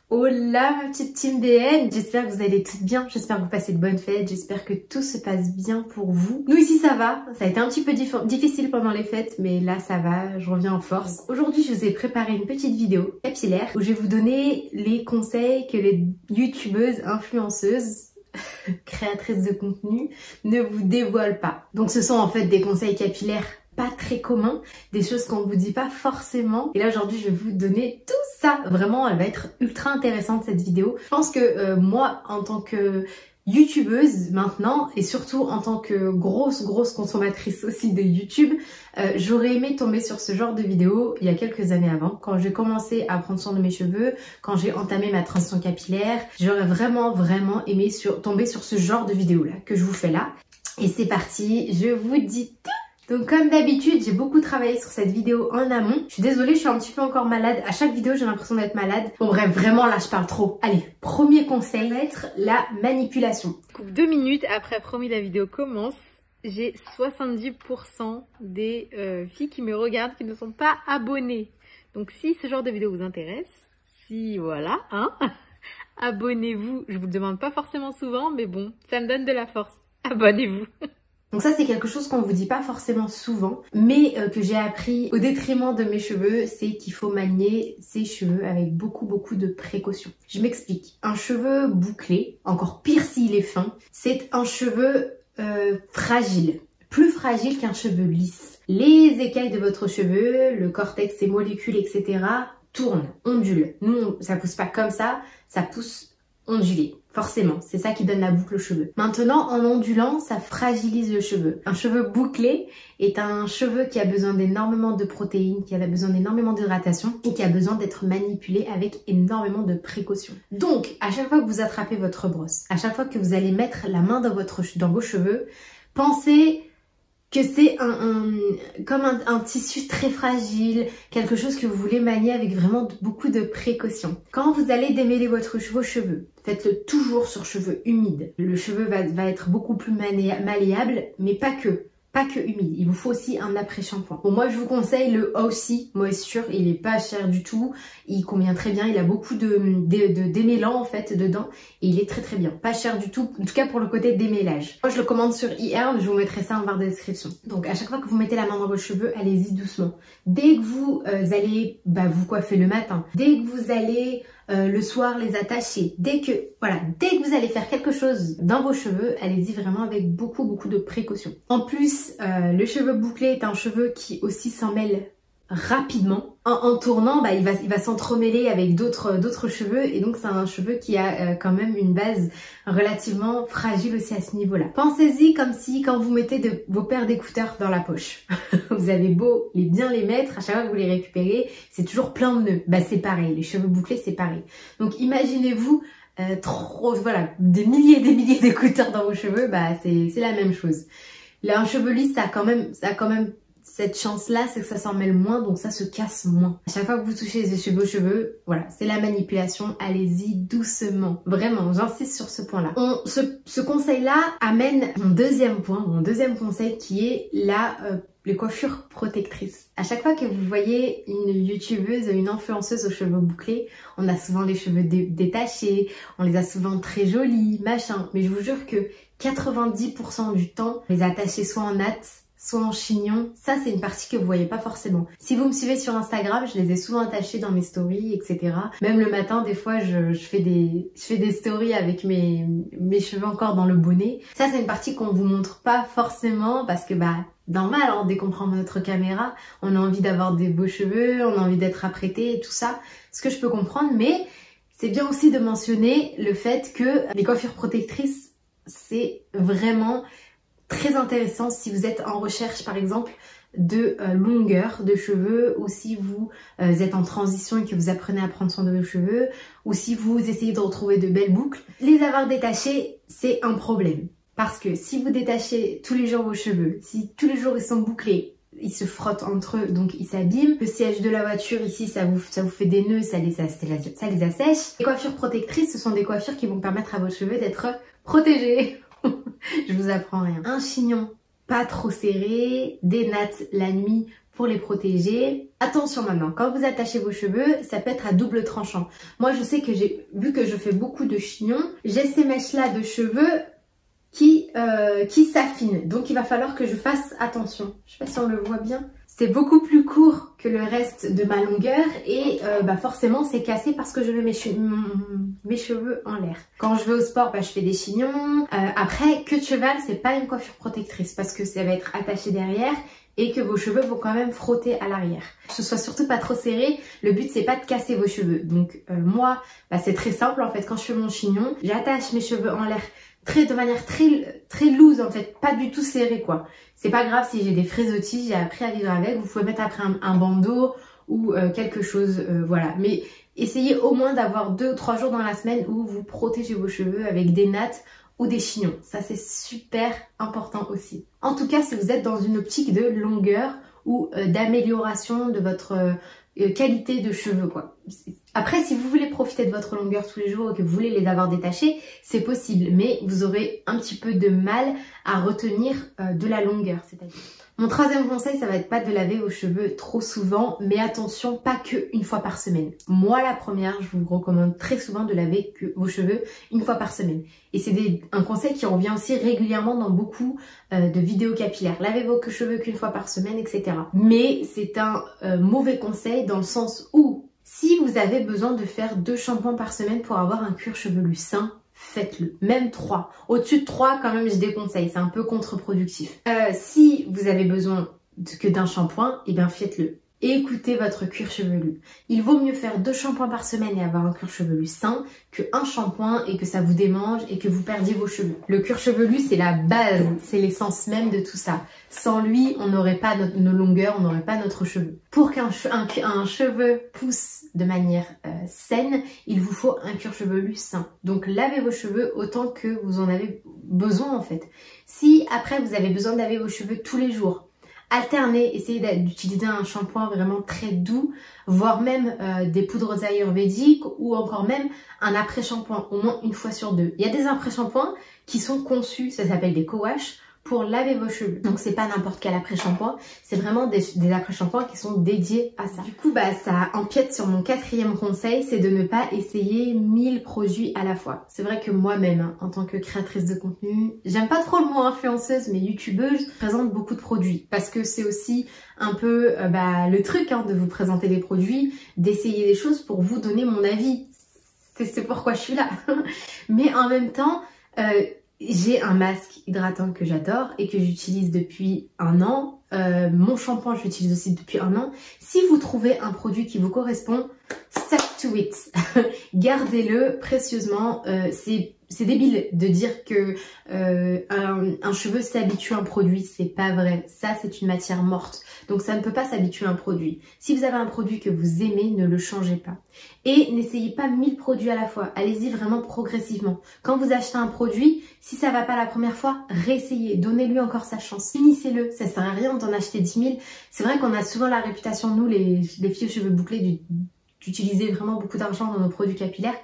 Hola ma petite team DN, j'espère que vous allez toutes bien, j'espère que vous passez de bonnes fêtes, j'espère que tout se passe bien pour vous. Nous ici ça va, ça a été un petit peu difficile pendant les fêtes, mais là ça va, je reviens en force. Aujourd'hui je vous ai préparé une petite vidéo capillaire où je vais vous donner les conseils que les youtubeuses, influenceuses, créatrices de contenu ne vous dévoilent pas. Donc ce sont en fait des conseils capillaires pas très commun, des choses qu'on vous dit pas forcément. Et là aujourd'hui je vais vous donner tout ça. Vraiment elle va être ultra intéressante cette vidéo. Je pense que moi en tant que youtubeuse maintenant et surtout en tant que grosse consommatrice aussi de YouTube, j'aurais aimé tomber sur ce genre de vidéo il y a quelques années avant, quand j'ai commencé à prendre soin de mes cheveux, quand j'ai entamé ma transition capillaire. J'aurais vraiment aimé tomber sur ce genre de vidéo là que je vous fais là. Et c'est parti, je vous dis tout. Donc comme d'habitude, j'ai beaucoup travaillé sur cette vidéo en amont. Je suis désolée, je suis un petit peu encore malade. À chaque vidéo, j'ai l'impression d'être malade. Bon bref, vraiment là, je parle trop. Allez, premier conseil va être la manipulation. Coupe 2 minutes après, promis, la vidéo commence. J'ai 70% des filles qui me regardent qui ne sont pas abonnées. Donc si ce genre de vidéo vous intéresse, si voilà, hein, abonnez-vous. Je vous le demande pas forcément souvent, mais bon, ça me donne de la force. Abonnez-vous. Donc ça c'est quelque chose qu'on vous dit pas forcément souvent, mais que j'ai appris au détriment de mes cheveux, c'est qu'il faut manier ses cheveux avec beaucoup de précautions. Je m'explique. Un cheveu bouclé, encore pire s'il est fin, c'est un cheveu fragile. Plus fragile qu'un cheveu lisse. Les écailles de votre cheveu, le cortex, ses molécules, etc. tournent, ondulent. Nous, ça pousse pas comme ça pousse ondulé. Forcément, c'est ça qui donne la boucle aux cheveux. Maintenant, en ondulant, ça fragilise le cheveu. Un cheveu bouclé est un cheveu qui a besoin d'énormément de protéines, qui a besoin d'énormément d'hydratation et qui a besoin d'être manipulé avec énormément de précautions. Donc, à chaque fois que vous attrapez votre brosse, à chaque fois que vous allez mettre la main dans vos cheveux, pensez que c'est comme un tissu très fragile, quelque chose que vous voulez manier avec vraiment beaucoup de précautions. Quand vous allez démêler vos cheveux, faites-le toujours sur cheveux humides. Le cheveu va être beaucoup plus malléable, mais pas que humide. Il vous faut aussi un après-shampoing. Bon, moi je vous conseille le Aussie Moisture, il est pas cher du tout, il convient très bien, il a beaucoup de démêlants en fait dedans et il est très bien. Pas cher du tout, en tout cas pour le côté démêlage. Moi je le commande sur eHerb, je vous mettrai ça en barre de description. Donc à chaque fois que vous mettez la main dans vos cheveux, allez-y doucement. Dès que vous allez vous coiffer le matin, dès que vous allez le soir les attacher, dès que vous allez faire quelque chose dans vos cheveux, allez-y vraiment avec beaucoup de précautions. En plus, le cheveu bouclé est un cheveu qui aussi s'en mêle rapidement. En tournant, il va s'entremêler avec d'autres cheveux et donc c'est un cheveu qui a quand même une base relativement fragile aussi à ce niveau-là. Pensez-y comme si quand vous mettez vos paires d'écouteurs dans la poche, vous avez beau bien les mettre, à chaque fois que vous les récupérez, c'est toujours plein de nœuds. C'est pareil, les cheveux bouclés c'est pareil. Donc imaginez-vous des milliers d'écouteurs dans vos cheveux, c'est la même chose. Là, un cheveu lisse, ça a quand même cette chance-là, c'est que ça s'en mêle moins, donc ça se casse moins. À chaque fois que vous touchez vos cheveux, voilà, c'est la manipulation, allez-y doucement. Vraiment, j'insiste sur ce point-là. Ce conseil-là amène mon deuxième conseil qui est les coiffures protectrices. À chaque fois que vous voyez une youtubeuse, une influenceuse aux cheveux bouclés, on a souvent les cheveux détachés, on les a souvent très jolis, machin. Mais je vous jure que 90% du temps, les attachés soit en natte, soit en chignon, ça c'est une partie que vous voyez pas forcément. Si vous me suivez sur Instagram, je les ai souvent attachés dans mes stories, etc. Même le matin, des fois, je fais des stories avec mes cheveux encore dans le bonnet. Ça c'est une partie qu'on vous montre pas forcément parce que normal, hein, dès qu'on prend notre caméra, on a envie d'avoir des beaux cheveux, on a envie d'être apprêté et tout ça, ce que je peux comprendre, mais c'est bien aussi de mentionner le fait que les coiffures protectrices, c'est vraiment très intéressant si vous êtes en recherche par exemple de longueur de cheveux, ou si vous êtes en transition et que vous apprenez à prendre soin de vos cheveux, ou si vous essayez de retrouver de belles boucles. Les avoir détachés, c'est un problème. Parce que si vous détachez tous les jours vos cheveux, si tous les jours ils sont bouclés, ils se frottent entre eux, donc ils s'abîment. Le siège de la voiture ici, ça vous fait des nœuds, ça les assèche. Les coiffures protectrices, ce sont des coiffures qui vont permettre à vos cheveux d'être protégés. Je vous apprends rien. Un chignon pas trop serré, des nattes la nuit pour les protéger. Attention maintenant, quand vous attachez vos cheveux, ça peut être à double tranchant. Moi je sais que vu que je fais beaucoup de chignons, j'ai ces mèches là de cheveux qui s'affinent. Donc il va falloir que je fasse attention. Je sais pas si on le voit bien. C'est beaucoup plus court que le reste de ma longueur et forcément c'est cassé parce que je mets mes cheveux en l'air. Quand je vais au sport, je fais des chignons. Après, queue de cheval, c'est pas une coiffure protectrice parce que ça va être attaché derrière et que vos cheveux vont quand même frotter à l'arrière. Que ce soit surtout pas trop serré, le but c'est pas de casser vos cheveux. Donc moi, c'est très simple en fait, quand je fais mon chignon, j'attache mes cheveux en l'air de manière très loose en fait, pas du tout serré quoi. C'est pas grave si j'ai des frisottis, j'ai appris à vivre avec, vous pouvez mettre après un bandeau ou quelque chose, voilà. Mais essayez au moins d'avoir 2 ou 3 jours dans la semaine où vous protégez vos cheveux avec des nattes ou des chignons. Ça c'est super important aussi. En tout cas, si vous êtes dans une optique de longueur ou d'amélioration de votre qualité de cheveux quoi. Après, si vous voulez profiter de votre longueur tous les jours et que vous voulez les avoir détachés, c'est possible, mais vous aurez un petit peu de mal à retenir de la longueur, c'est-à-dire. Mon troisième conseil, ça va être pas de laver vos cheveux trop souvent, mais attention, pas que une fois par semaine. Moi, la première, je vous recommande très souvent de laver vos cheveux une fois par semaine. Et c'est un conseil qui revient aussi régulièrement dans beaucoup de vidéos capillaires. Lavez vos cheveux qu'une fois par semaine, etc. Mais c'est un mauvais conseil dans le sens où si vous avez besoin de faire 2 shampoings par semaine pour avoir un cuir chevelu sain, faites-le. Même 3. Au-dessus de 3, quand même, je déconseille. C'est un peu contre-productif. Si vous avez besoin que d'un shampoing, eh bien faites-le. Et écoutez votre cuir chevelu. Il vaut mieux faire 2 shampoings par semaine et avoir un cuir chevelu sain que un shampoing et que ça vous démange et que vous perdiez vos cheveux. Le cuir chevelu, c'est la base, c'est l'essence même de tout ça. Sans lui, on n'aurait pas nos longueurs, on n'aurait pas notre cheveu. Pour qu'un cheveu pousse de manière saine, il vous faut un cuir chevelu sain. Donc lavez vos cheveux autant que vous en avez besoin en fait. Si après vous avez besoin de laver vos cheveux tous les jours, alternez, essayez d'utiliser un shampoing vraiment très doux, voire même des poudres ayurvédiques ou encore même un après-shampoing au moins une fois sur 2. Il y a des après-shampoings qui sont conçus, ça s'appelle des co-wash, pour laver vos cheveux. Donc c'est pas n'importe quel après-shampoing, c'est vraiment des après-shampoings qui sont dédiés à ça. Du coup ça empiète sur mon 4e conseil, c'est de ne pas essayer 1000 produits à la fois. C'est vrai que moi-même, en tant que créatrice de contenu, j'aime pas trop le mot influenceuse, mais youtubeuse, je présente beaucoup de produits. Parce que c'est aussi un peu le truc de vous présenter des produits, d'essayer des choses pour vous donner mon avis. C'est pourquoi je suis là. Mais en même temps, j'ai un masque hydratant que j'adore et que j'utilise depuis 1 an. Mon shampoing, je l'utilise aussi depuis 1 an. Si vous trouvez un produit qui vous correspond, stick to it. Gardez-le précieusement. C'est débile de dire que un cheveu s'habitue à un produit. C'est pas vrai. Ça, c'est une matière morte. Donc, ça ne peut pas s'habituer à un produit. Si vous avez un produit que vous aimez, ne le changez pas. Et n'essayez pas 1000 produits à la fois. Allez-y vraiment progressivement. Quand vous achetez un produit, si ça va pas la première fois, réessayez. Donnez-lui encore sa chance. Finissez-le. Ça sert à rien d'en acheter 10 000. C'est vrai qu'on a souvent la réputation, nous, les filles aux cheveux bouclés, d'utiliser vraiment beaucoup d'argent dans nos produits capillaires.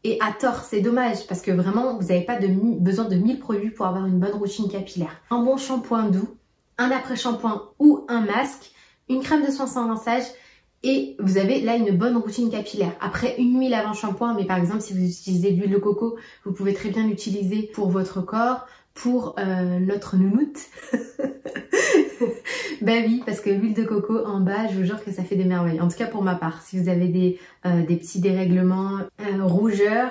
Et à tort, c'est dommage parce que vraiment, vous n'avez pas besoin de 1000 produits pour avoir une bonne routine capillaire. Un bon shampoing doux, un après-shampoing ou un masque, une crème de soin sans rinçage et vous avez là une bonne routine capillaire. Après une huile avant shampoing, mais par exemple si vous utilisez de l'huile de coco, vous pouvez très bien l'utiliser pour votre corps, pour notre nounoute. Bah oui, parce que l'huile de coco en bas, je vous jure que ça fait des merveilles. En tout cas pour ma part, si vous avez des petits dérèglements, rougeurs,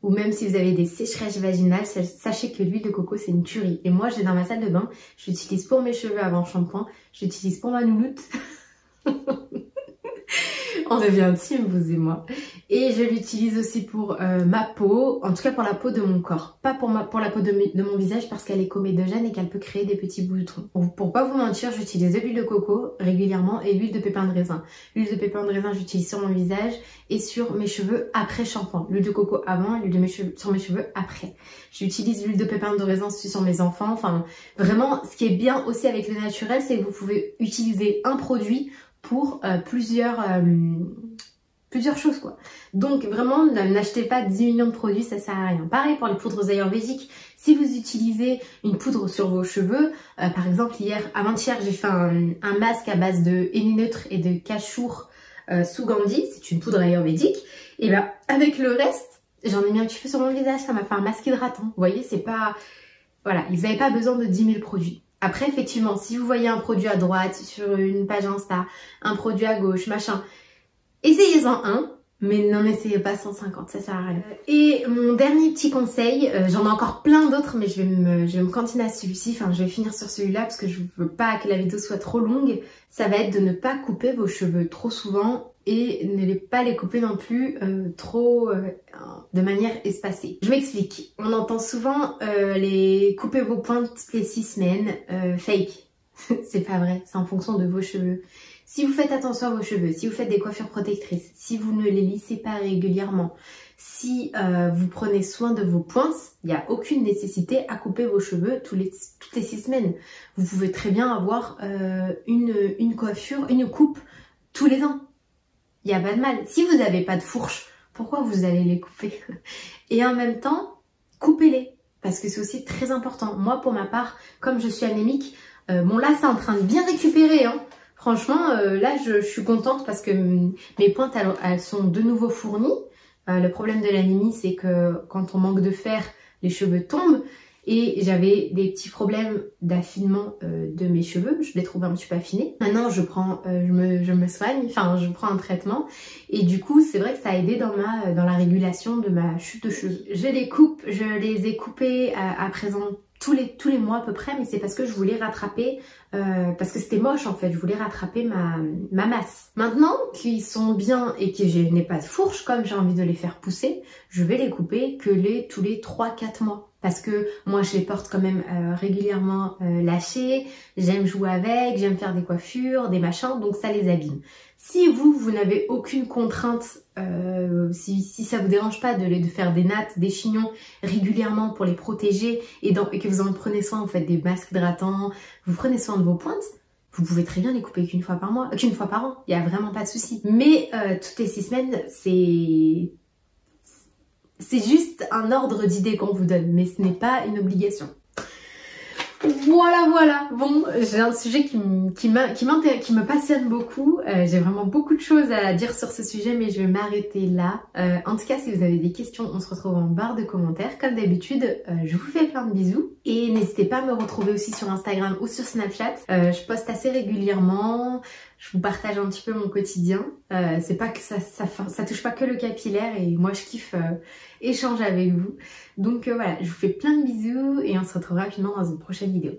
ou même si vous avez des sécheresses vaginales, sachez que l'huile de coco c'est une tuerie. Et moi j'ai dans ma salle de bain, je l'utilise pour mes cheveux avant shampoing, je l'utilise pour ma nounoute. On devient intime vous et moi. Et je l'utilise aussi pour ma peau, en tout cas pour la peau de mon corps. Pas pour la peau de mon visage parce qu'elle est comédogène et qu'elle peut créer des petits boutons. Pour pas vous mentir, j'utilise de l'huile de coco régulièrement et l'huile de pépin de raisin. L'huile de pépin de raisin j'utilise sur mon visage et sur mes cheveux après shampoing. L'huile de coco avant et l'huile sur mes cheveux après. J'utilise l'huile de pépin de raisin sur mes enfants. Enfin vraiment, ce qui est bien aussi avec le naturel, c'est que vous pouvez utiliser un produit pour plusieurs plusieurs choses quoi. Donc vraiment, n'achetez pas 10 millions de produits, ça sert à rien. Pareil pour les poudres ayurvédiques. Si vous utilisez une poudre sur vos cheveux, par exemple avant-hier, j'ai fait un masque à base de henné neutre et de cachour Sugandhi, c'est une poudre ayurvédique. Et ben avec le reste, j'en ai mis un petit peu sur mon visage, ça m'a fait un masque hydratant. Vous voyez, c'est pas... Voilà, vous n'avez pas besoin de 10 000 produits. Après, effectivement, si vous voyez un produit à droite, sur une page Insta, un produit à gauche, machin, essayez-en un, mais n'en essayez pas 150, ça sert à rien. Et mon dernier petit conseil, j'en ai encore plein d'autres, mais je vais me cantiner à celui-ci, enfin je vais finir sur celui-là parce que je veux pas que la vidéo soit trop longue. Ça va être de ne pas couper vos cheveux trop souvent et ne pas les couper non plus de manière espacée. Je m'explique. On entend souvent les couper vos pointes toutes les 6 semaines, fake. C'est pas vrai, c'est en fonction de vos cheveux. Si vous faites attention à vos cheveux, si vous faites des coiffures protectrices, si vous ne les lissez pas régulièrement, si vous prenez soin de vos pointes, il n'y a aucune nécessité à couper vos cheveux toutes les 6 semaines. Vous pouvez très bien avoir une coiffure, une coupe tous les ans. Il n'y a pas de mal. Si vous n'avez pas de fourche, pourquoi vous allez les couper? Et en même temps, coupez-les. Parce que c'est aussi très important. Moi, pour ma part, comme je suis anémique, bon là, c'est en train de bien récupérer, hein. Franchement, là, je suis contente parce que mes pointes, elles sont de nouveau fournies. Le problème de l'anémie, c'est que quand on manque de fer, les cheveux tombent. Et j'avais des petits problèmes d'affinement de mes cheveux. Je les trouvais un petit peu affinés. Maintenant, je me soigne, enfin, je prends un traitement. Et du coup, c'est vrai que ça a aidé dans la régulation de ma chute de cheveux. Je les ai coupés à présent tous les mois à peu près, mais c'est parce que je voulais rattraper, parce que c'était moche en fait, je voulais rattraper ma masse. Maintenant qu'ils sont bien et que je n'ai pas de fourche, comme j'ai envie de les faire pousser, je vais les couper que tous les 3-4 mois. Parce que moi je les porte quand même régulièrement lâchés, j'aime jouer avec, j'aime faire des coiffures, des machins, donc ça les abîme. Si vous n'avez aucune contrainte, si ça vous dérange pas de faire des nattes, des chignons régulièrement pour les protéger et que vous en prenez soin, vous faites des masques hydratants, vous prenez soin de vos pointes, vous pouvez très bien les couper qu'une fois par an, il n'y a vraiment pas de souci. Mais toutes les 6 semaines, c'est juste un ordre d'idée qu'on vous donne, mais ce n'est pas une obligation. Voilà. Bon, j'ai un sujet qui me passionne beaucoup. J'ai vraiment beaucoup de choses à dire sur ce sujet, mais je vais m'arrêter là. En tout cas, si vous avez des questions, on se retrouve en barre de commentaires. Comme d'habitude, je vous fais plein de bisous. Et n'hésitez pas à me retrouver aussi sur Instagram ou sur Snapchat. Je poste assez régulièrement. Je vous partage un petit peu mon quotidien. C'est pas que ça touche pas que le capillaire et moi je kiffe échanger avec vous. Donc voilà, je vous fais plein de bisous et on se retrouve rapidement dans une prochaine vidéo.